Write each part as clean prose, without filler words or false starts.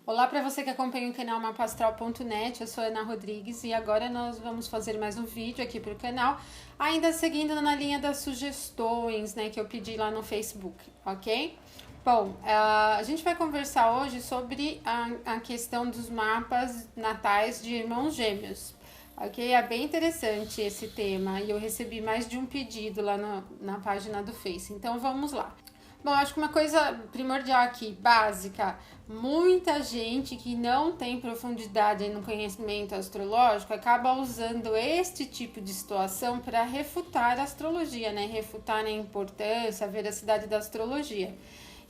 Olá para você que acompanha o canal mapastral.net, eu sou Ana Rodrigues e agora nós vamos fazer mais um vídeo aqui para o canal, ainda seguindo na linha das sugestões, né, que eu pedi lá no Facebook, ok? Bom, a gente vai conversar hoje sobre a questão dos mapas natais de irmãos gêmeos, ok? É bem interessante esse tema e eu recebi mais de um pedido lá na página do Face, então vamos lá. Bom, acho que uma coisa primordial aqui, básica, muita gente que não tem profundidade no conhecimento astrológico acaba usando este tipo de situação para refutar a astrologia, né? Refutar a importância, a veracidade da astrologia.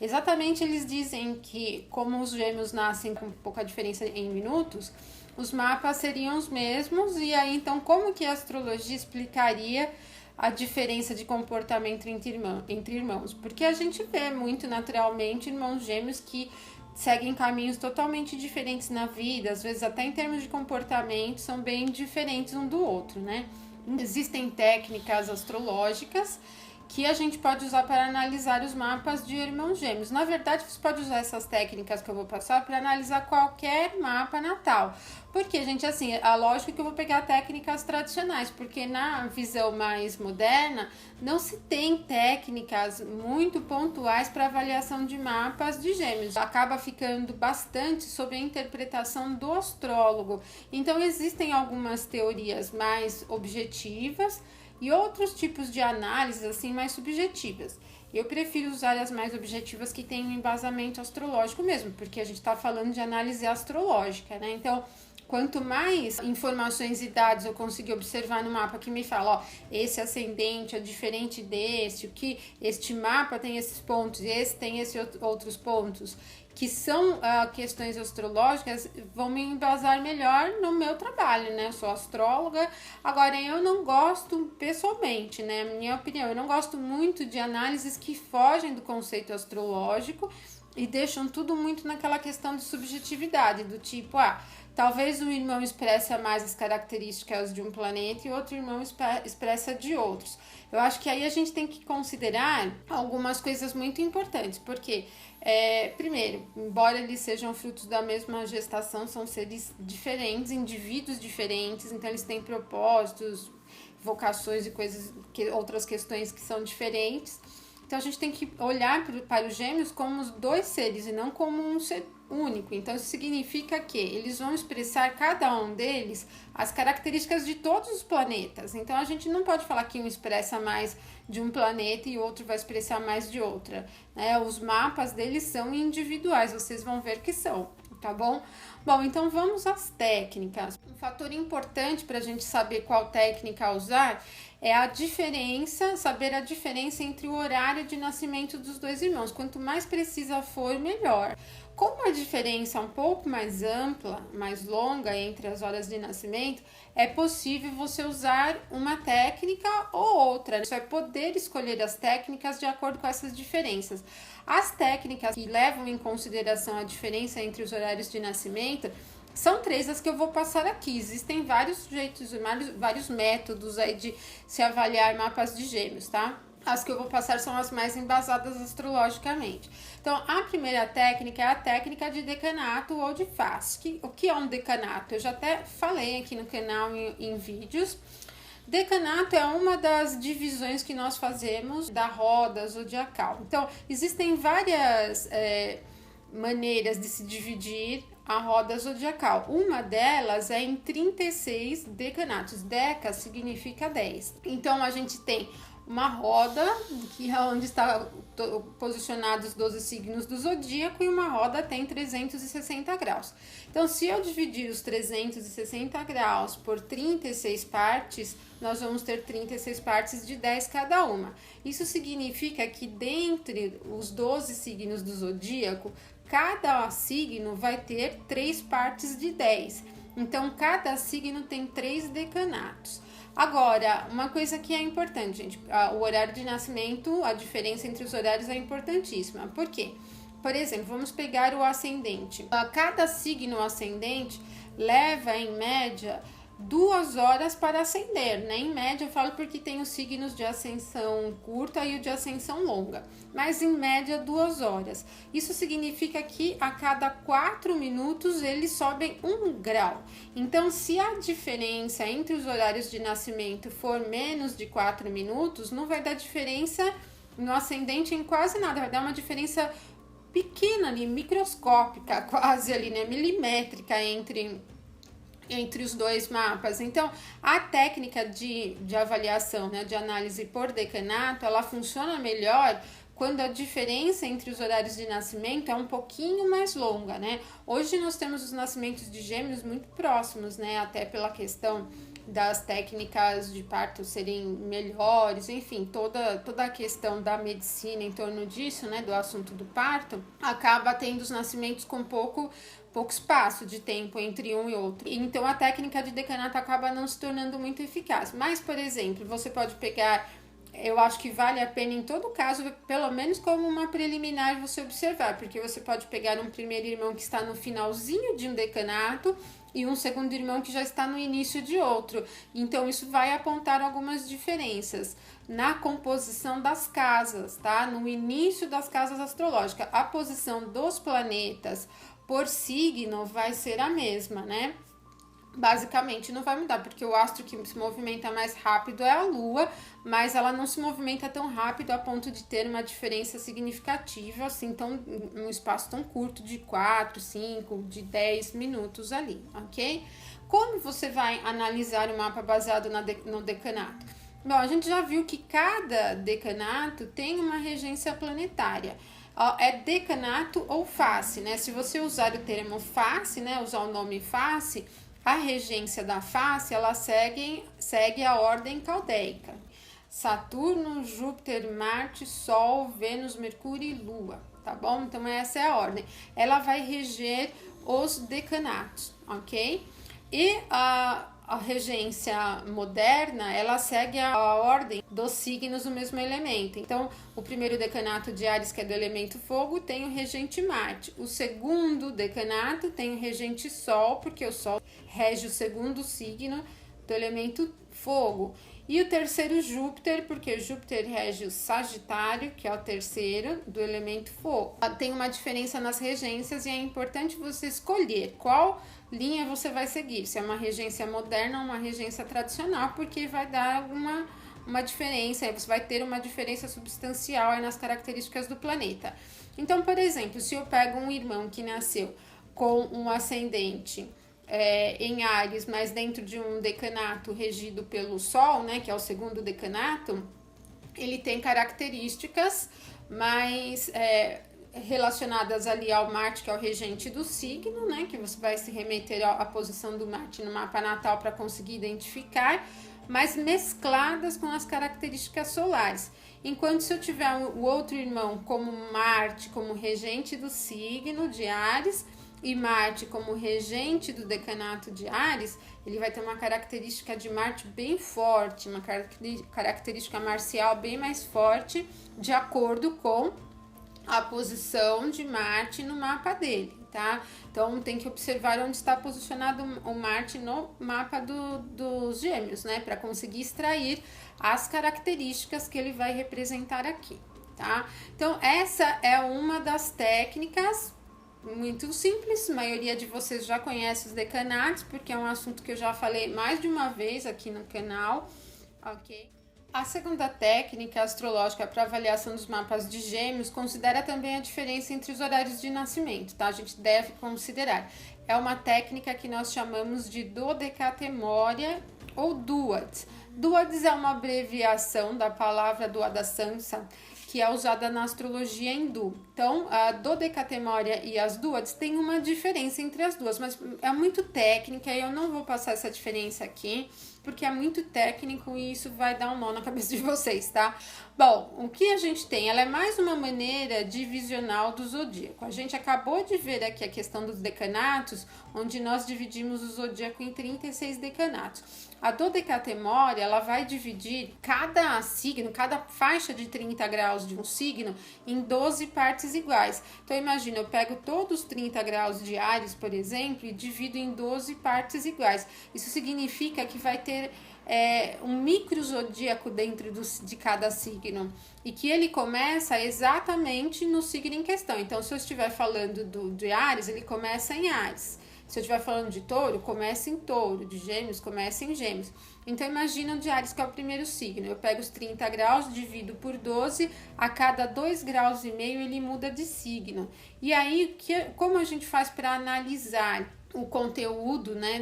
Exatamente, eles dizem que como os gêmeos nascem com pouca diferença em minutos, os mapas seriam os mesmos e aí então como que a astrologia explicaria a diferença de comportamento entre irmãos? Porque a gente vê muito naturalmente irmãos gêmeos que seguem caminhos totalmente diferentes na vida, às vezes até em termos de comportamento são bem diferentes um do outro, né? Existem técnicas astrológicas que a gente pode usar para analisar os mapas de irmãos gêmeos. Na verdade, você pode usar essas técnicas que eu vou passar para analisar qualquer mapa natal. Porque, gente, assim, é lógico que eu vou pegar técnicas tradicionais, porque na visão mais moderna não se tem técnicas muito pontuais para avaliação de mapas de gêmeos. Acaba ficando bastante sobre a interpretação do astrólogo. Então, existem algumas teorias mais objetivas e outros tipos de análises assim mais subjetivas. Eu prefiro usar as mais objetivas que têm um embasamento astrológico mesmo, porque a gente está falando de análise astrológica, né? Então, quanto mais informações e dados eu conseguir observar no mapa que me fala, ó, esse ascendente é diferente desse, o que este mapa tem esses pontos, esse tem esses outros pontos, que são questões astrológicas, vão me embasar melhor no meu trabalho, né? Eu sou astróloga, agora eu não gosto, pessoalmente, né? Minha opinião, eu não gosto muito de análises que fogem do conceito astrológico e deixam tudo muito naquela questão de subjetividade, do tipo, talvez um irmão expressa mais as características de um planeta e outro irmão expressa de outros. Eu acho que aí a gente tem que considerar algumas coisas muito importantes, porque, primeiro, embora eles sejam frutos da mesma gestação, são seres diferentes, indivíduos diferentes, então eles têm propósitos, vocações e outras questões que são diferentes. Então a gente tem que olhar para os gêmeos como os dois seres e não como um ser único. Então isso significa que eles vão expressar, cada um deles, as características de todos os planetas. Então a gente não pode falar que um expressa mais de um planeta e outro vai expressar mais de outra, né? Os mapas deles são individuais, vocês vão ver que são, tá bom? Bom, então vamos às técnicas. Um fator importante para a gente saber qual técnica usar é a diferença, saber a diferença entre o horário de nascimento dos dois irmãos. Quanto mais precisa for, melhor. Como a diferença é um pouco mais ampla, mais longa entre as horas de nascimento, é possível você usar uma técnica ou outra. Você vai poder escolher as técnicas de acordo com essas diferenças. As técnicas que levam em consideração a diferença entre os horários de nascimento são 3 as que eu vou passar aqui. Existem vários jeitos, vários métodos aí de se avaliar mapas de gêmeos, tá? As que eu vou passar são as mais embasadas astrologicamente. Então, a primeira técnica é a técnica de decanato ou de Fast. O que é um decanato? Eu já até falei aqui no canal em vídeos. Decanato é uma das divisões que nós fazemos da roda zodiacal. Então, existem várias maneiras de se dividir a roda zodiacal. Uma delas é em 36 decanatos. Deca significa 10. Então, a gente tem uma roda, que é onde está posicionados os 12 signos do zodíaco, e uma roda tem 360 graus. Então, se eu dividir os 360 graus por 36 partes, nós vamos ter 36 partes de 10 cada uma. Isso significa que dentre os 12 signos do zodíaco, cada signo vai ter 3 partes de 10. Então, cada signo tem 3 decanatos. Agora, uma coisa que é importante, gente, o horário de nascimento, a diferença entre os horários é importantíssima. Por quê? Por exemplo, vamos pegar o ascendente. Cada signo ascendente leva, em média, 2 horas para ascender, né? Em média, eu falo porque tem os signos de ascensão curta e o de ascensão longa, mas em média 2 horas. Isso significa que a cada 4 minutos eles sobem 1 grau. Então, se a diferença entre os horários de nascimento for menos de 4 minutos, não vai dar diferença no ascendente em quase nada, vai dar uma diferença pequena ali, microscópica, quase ali, né? Milimétrica entre os dois mapas. Então, a técnica de avaliação, né, de análise por decanato, ela funciona melhor quando a diferença entre os horários de nascimento é um pouquinho mais longa, né? Hoje nós temos os nascimentos de gêmeos muito próximos, né? Até pela questão das técnicas de parto serem melhores, enfim, toda a questão da medicina em torno disso, né, do assunto do parto, acaba tendo os nascimentos com pouco espaço de tempo entre um e outro. Então, a técnica de decanato acaba não se tornando muito eficaz. Mas, por exemplo, você pode pegar, eu acho que vale a pena em todo caso, pelo menos como uma preliminar você observar, porque você pode pegar um primeiro irmão que está no finalzinho de um decanato e um segundo irmão que já está no início de outro. Então, isso vai apontar algumas diferenças na composição das casas, tá? No início das casas astrológicas, a posição dos planetas por signo vai ser a mesma, né? Basicamente não vai mudar, porque o astro que se movimenta mais rápido é a Lua, mas ela não se movimenta tão rápido a ponto de ter uma diferença significativa, assim, um espaço tão curto de 4, 5, de 10 minutos ali, ok? Como você vai analisar o mapa baseado no decanato? Bom, a gente já viu que cada decanato tem uma regência planetária. É decanato ou face, né? Se você usar o termo face, né, usar o nome face, a regência da face, ela segue a ordem caldeica. Saturno, Júpiter, Marte, Sol, Vênus, Mercúrio e Lua, tá bom? Então, essa é a ordem. Ela vai reger os decanatos, ok? E a regência moderna, ela segue a ordem dos signos do mesmo elemento. Então, o primeiro decanato de Áries, que é do elemento fogo, tem o regente Marte. O segundo decanato tem o regente Sol, porque o Sol rege o segundo signo do elemento fogo. E o terceiro Júpiter, porque Júpiter rege o Sagitário, que é o terceiro do elemento fogo. Tem uma diferença nas regências e é importante você escolher qual linha você vai seguir, se é uma regência moderna ou uma regência tradicional, porque vai dar uma diferença, você vai ter uma diferença substancial aí nas características do planeta. Então, por exemplo, se eu pego um irmão que nasceu com um ascendente em Áries, mas dentro de um decanato regido pelo Sol, né, que é o segundo decanato, ele tem características mais relacionadas ali ao Marte, que é o regente do signo, né, que você vai se remeter à posição do Marte no mapa natal para conseguir identificar, mas mescladas com as características solares. Enquanto se eu tiver o outro irmão como Marte, como regente do signo de Áries, e Marte como regente do decanato de Áries, ele vai ter uma característica de Marte bem forte, uma característica marcial bem mais forte, de acordo com a posição de Marte no mapa dele, tá? Então, tem que observar onde está posicionado o Marte no mapa dos gêmeos, né? Para conseguir extrair as características que ele vai representar aqui, tá? Então, essa é uma das técnicas muito simples, a maioria de vocês já conhece os decanatos, porque é um assunto que eu já falei mais de uma vez aqui no canal, ok? A segunda técnica astrológica para avaliação dos mapas de gêmeos considera também a diferença entre os horários de nascimento, tá? A gente deve considerar. É uma técnica que nós chamamos de dodecatemória ou duades. Duades é uma abreviação da palavra duadasansa, que é usada na astrologia hindu. Então, a dodecatemória e as duades têm uma diferença entre as duas, mas é muito técnica e eu não vou passar essa diferença aqui. porque é muito técnico e isso vai dar um nó na cabeça de vocês, tá? Bom, o que a gente tem? Ela é mais uma maneira divisional do zodíaco. A gente acabou de ver aqui a questão dos decanatos, onde nós dividimos o zodíaco em 36 decanatos. A dodecatemória, ela vai dividir cada signo, cada faixa de 30 graus de um signo em 12 partes iguais. Então, imagina, eu pego todos os 30 graus de Áries, por exemplo, e divido em 12 partes iguais. Isso significa que vai ter um micro zodíaco dentro de cada signo e que ele começa exatamente no signo em questão. Então, se eu estiver falando de Áries, ele começa em Áries. Se eu estiver falando de Touro, começa em Touro, de Gêmeos, começa em Gêmeos. Então, imagina o de Áries, que é o primeiro signo. Eu pego os 30 graus, divido por 12, a cada 2,5 graus ele muda de signo. E aí, como a gente faz para analisar o conteúdo, né,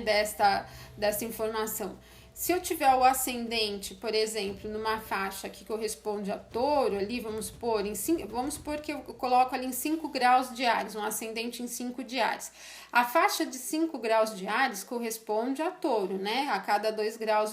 dessa informação? Se eu tiver o ascendente, por exemplo, numa faixa que corresponde a Touro, ali, vamos supor que eu coloco ali em 5 graus de Áries, um ascendente em 5 de Áries. A faixa de 5 graus de Áries corresponde a Touro, né? A cada 2,5 graus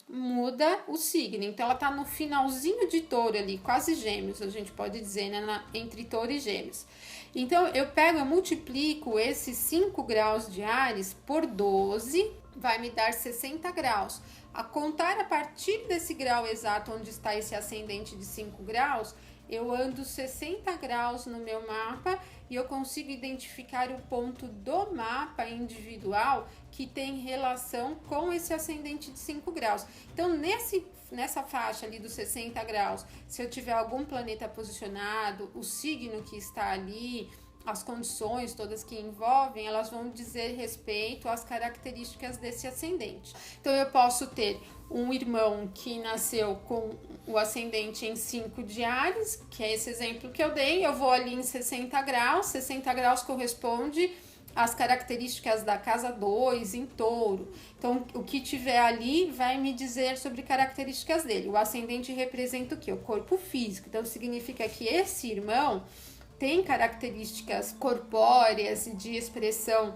muda o signo. Então, ela tá no finalzinho de Touro ali, quase Gêmeos, a gente pode dizer, né? Entre Touro e Gêmeos. Então, eu multiplico esses 5 graus de Áries por 12, vai me dar 60 graus. A contar a partir desse grau exato onde está esse ascendente de 5 graus, eu ando 60 graus no meu mapa e eu consigo identificar o ponto do mapa individual que tem relação com esse ascendente de 5 graus. Então, nessa faixa ali dos 60 graus, se eu tiver algum planeta posicionado, o signo que está ali, as condições todas que envolvem, elas vão dizer respeito às características desse ascendente. Então, eu posso ter um irmão que nasceu com o ascendente em 5 de Áries, que é esse exemplo que eu dei, eu vou ali em 60 graus corresponde às características da casa 2 em Touro. Então, o que tiver ali vai me dizer sobre características dele. O ascendente representa o quê? O corpo físico. Então, significa que esse irmão tem características corpóreas e de expressão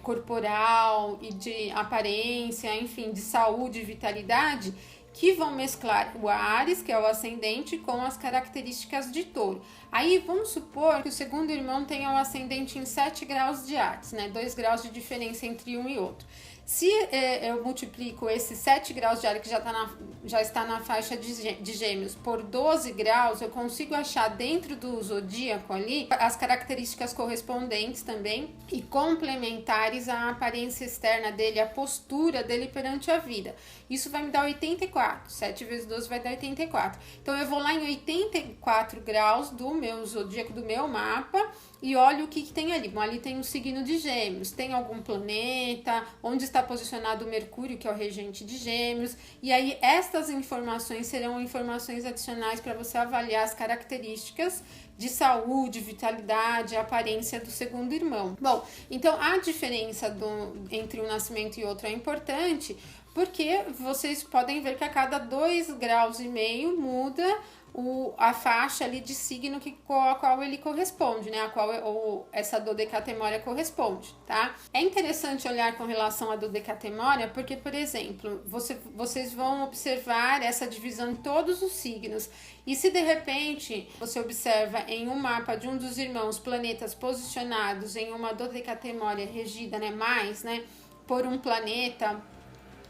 corporal e de aparência, enfim, de saúde e vitalidade, que vão mesclar o Áries, que é o ascendente, com as características de Touro. Aí, vamos supor que o segundo irmão tenha um ascendente em 7 graus de Áries, né? 2 graus de diferença entre um e outro. Se eu multiplico esses 7 graus de Áries, que já está na faixa de Gêmeos, por 12 graus, eu consigo achar dentro do zodíaco ali as características correspondentes também e complementares à aparência externa dele, à postura dele perante a vida. Isso vai me dar 84. 7 vezes 12 vai dar 84. Então, eu vou lá em 84 graus do meu zodíaco, do meu mapa, e olho o que tem ali. Bom, ali tem um signo de Gêmeos, tem algum planeta, onde está posicionado o Mercúrio, que é o regente de Gêmeos, e aí estas informações serão informações adicionais para você avaliar as características de saúde, vitalidade, aparência do segundo irmão. Bom, então a diferença entre um nascimento e outro é importante, porque vocês podem ver que a cada 2,5 graus muda a faixa ali de signo a qual ele corresponde, né? A qual essa dodecatemória corresponde, tá? É interessante olhar com relação à dodecatemória, porque, por exemplo, vocês vão observar essa divisão em todos os signos. E se de repente você observa em um mapa de um dos irmãos planetas posicionados em uma dodecatemória regida, né, por um planeta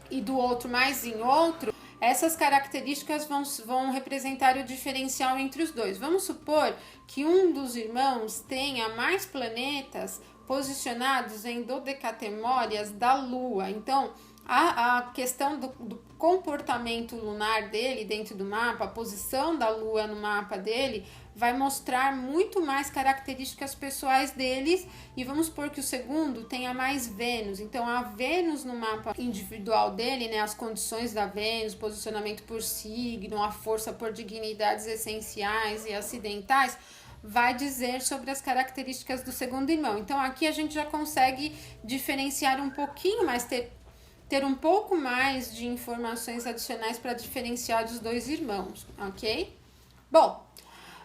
e do outro mais em outro, essas características vão representar o diferencial entre os dois. Vamos supor que um dos irmãos tenha mais planetas posicionados em dodecatemórias da Lua. Então, a questão do comportamento lunar dele dentro do mapa, a posição da Lua no mapa dele, vai mostrar muito mais características pessoais deles, e vamos supor que o segundo tenha mais Vênus. Então, a Vênus no mapa individual dele, né, as condições da Vênus, posicionamento por signo, a força por dignidades essenciais e acidentais, vai dizer sobre as características do segundo irmão. Então, aqui a gente já consegue diferenciar um pouquinho mais, ter um pouco mais de informações adicionais para diferenciar dos dois irmãos, ok? Bom,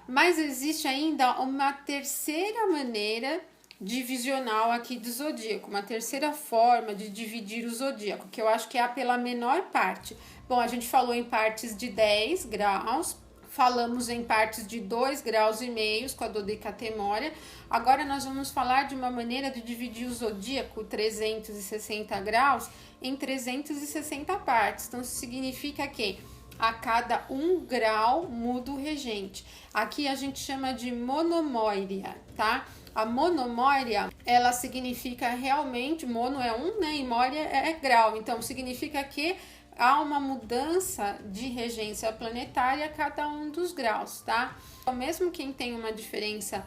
mas existe ainda uma terceira maneira divisional aqui do zodíaco, uma terceira forma de dividir o zodíaco, que eu acho que é a pela menor parte. Bom, a gente falou em partes de 10 graus, falamos em partes de 2,5 graus com a dodecatemória. Agora nós vamos falar de uma maneira de dividir o zodíaco 360 graus em 360 partes. Então, isso significa que a cada 1 grau muda o regente. Aqui a gente chama de monomória, tá? A monomória, ela significa realmente, mono é 1, né? E mória é grau. Então, significa que há uma mudança de regência planetária a cada um dos graus, tá? Então, mesmo quem tem uma diferença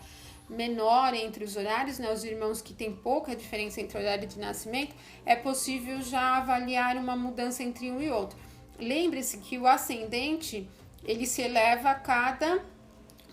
menor entre os horários, né, os irmãos que têm pouca diferença entre o horário de nascimento, é possível já avaliar uma mudança entre um e outro. Lembre-se que o ascendente, ele se eleva a cada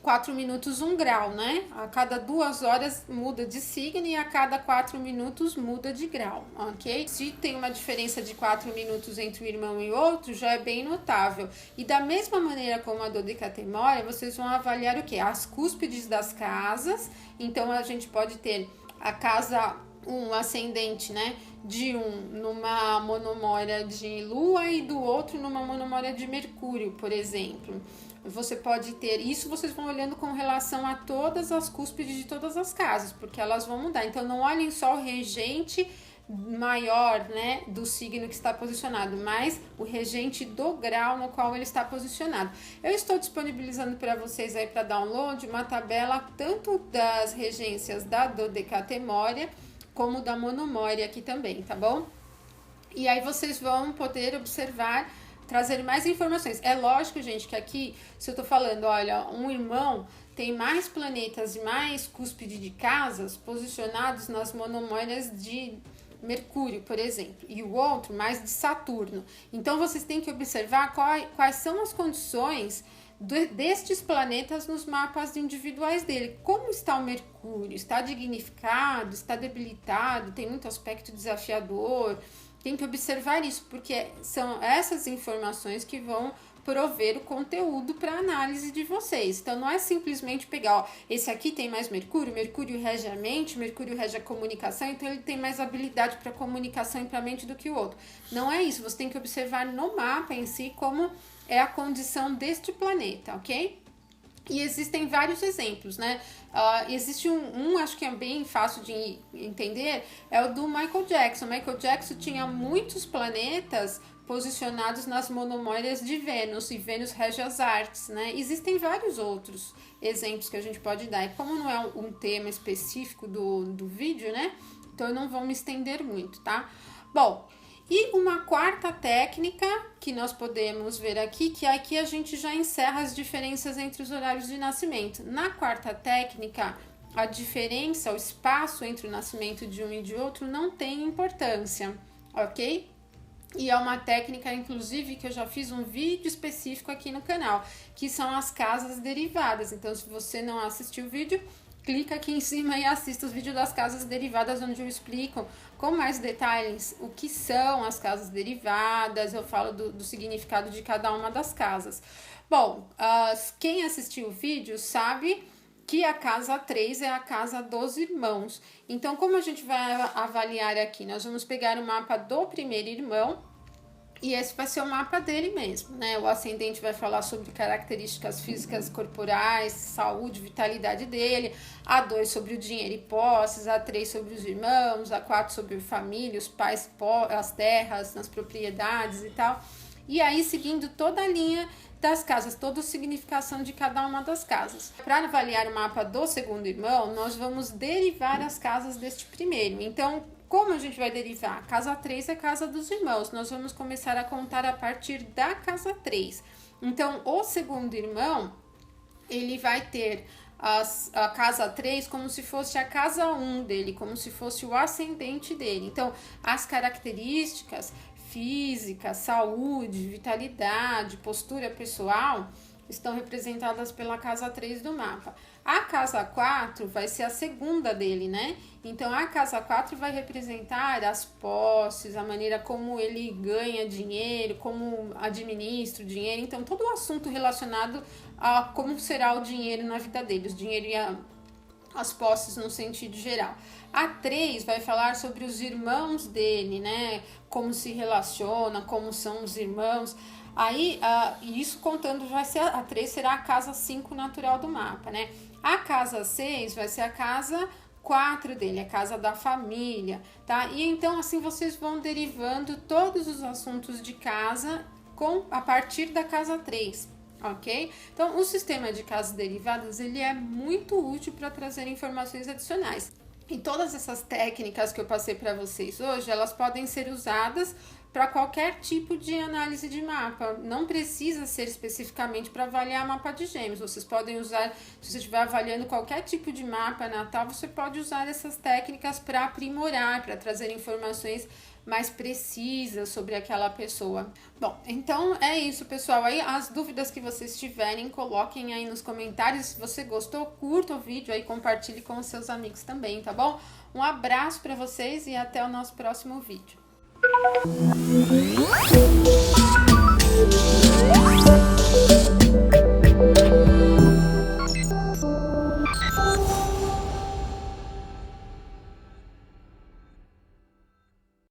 4 minutos 1 grau, né? A cada 2 horas muda de signo e a cada 4 minutos muda de grau, ok? Se tem uma diferença de 4 minutos entre um irmão e outro, já é bem notável. E da mesma maneira como a dodecatemória, vocês vão avaliar o quê? As cúspides das casas. Então, a gente pode ter a casa 1 ascendente, né? De um numa monomória de Lua e do outro numa monomória de Mercúrio, por exemplo. Você pode ter, isso vocês vão olhando com relação a todas as cúspides de todas as casas, porque elas vão mudar. Então, não olhem só o regente maior, né, do signo que está posicionado, mas o regente do grau no qual ele está posicionado. Eu estou disponibilizando para vocês aí para download uma tabela tanto das regências da dodecatemória como da monomória aqui também, tá bom? E aí vocês vão poder observar, trazer mais informações. É lógico, gente, que aqui, se eu tô falando, olha, um irmão tem mais planetas e mais cúspide de casas posicionados nas monomórias de Mercúrio, por exemplo, e o outro mais de Saturno. Então, vocês têm que observar quais são as condições destes planetas nos mapas individuais dele. Como está o Mercúrio? Está dignificado? Está debilitado? Tem muito aspecto desafiador? Tem que observar isso, porque são essas informações que vão prover o conteúdo para análise de vocês. Então, não é simplesmente pegar, ó, esse aqui tem mais Mercúrio, Mercúrio rege a mente, Mercúrio rege a comunicação, então ele tem mais habilidade para comunicação e para a mente do que o outro. Não é isso, você tem que observar no mapa em si como é a condição deste planeta, ok? E existem vários exemplos, né? Existe acho que é bem fácil de entender, é o do Michael Jackson. Michael Jackson tinha muitos planetas posicionados nas monomórias de Vênus, e Vênus rege as artes, né? Existem vários outros exemplos que a gente pode dar. E como não é um tema específico do vídeo, né? Então eu não vou me estender muito, tá? Bom, e uma quarta técnica que nós podemos ver aqui, que aqui a gente já encerra as diferenças entre os horários de nascimento. Na quarta técnica, a diferença, o espaço entre o nascimento de um e de outro não tem importância, ok? E é uma técnica, inclusive, que eu já fiz um vídeo específico aqui no canal, que são as casas derivadas. Então, se você não assistiu o vídeo, clica aqui em cima e assista os vídeos das casas derivadas, onde eu explico com mais detalhes o que são as casas derivadas, eu falo do significado de cada uma das casas. Bom, quem assistiu o vídeo sabe que a casa 3 é a casa dos irmãos. Então, como a gente vai avaliar aqui? Nós vamos pegar o mapa do primeiro irmão, e esse vai ser o mapa dele mesmo, né? O ascendente vai falar sobre características físicas corporais, saúde, vitalidade dele. A2 sobre o dinheiro e posses, A3 sobre os irmãos, A4 sobre a família, os pais, as terras, as propriedades e tal. E aí, seguindo toda a linha das casas, toda a significação de cada uma das casas. Para avaliar o mapa do segundo irmão, nós vamos derivar as casas deste primeiro. Então, como a gente vai derivar? Casa 3 é a casa dos irmãos. Nós vamos começar a contar a partir da casa 3. Então, o segundo irmão, ele vai ter a casa 3 como se fosse a casa 1 dele, como se fosse o ascendente dele. Então, as características física, saúde, vitalidade, postura pessoal estão representadas pela casa 3 do mapa. A casa 4 vai ser a segunda dele, né? Então, a casa 4 vai representar as posses, a maneira como ele ganha dinheiro, como administra o dinheiro. Então, todo o assunto relacionado a como será o dinheiro na vida dele. O dinheiro as posses no sentido geral. A 3 vai falar sobre os irmãos dele, né? Como se relaciona, como são os irmãos. Aí, isso contando, vai ser a 3 será a casa 5 natural do mapa, né? A casa 6 vai ser a casa 4 dele, a casa da família, tá? E então, assim, vocês vão derivando todos os assuntos de casa a partir da casa 3. Ok? Então, o sistema de casas derivadas, ele é muito útil para trazer informações adicionais. E todas essas técnicas que eu passei para vocês hoje, elas podem ser usadas para qualquer tipo de análise de mapa. Não precisa ser especificamente para avaliar mapa de Gêmeos. Vocês podem usar, se você estiver avaliando qualquer tipo de mapa natal, você pode usar essas técnicas para aprimorar, para trazer informações mais precisas sobre aquela pessoa. Bom, então é isso, pessoal. Aí as dúvidas que vocês tiverem, coloquem aí nos comentários. Se você gostou, curta o vídeo aí, compartilhe com os seus amigos também, tá bom? Um abraço para vocês e até o nosso próximo vídeo.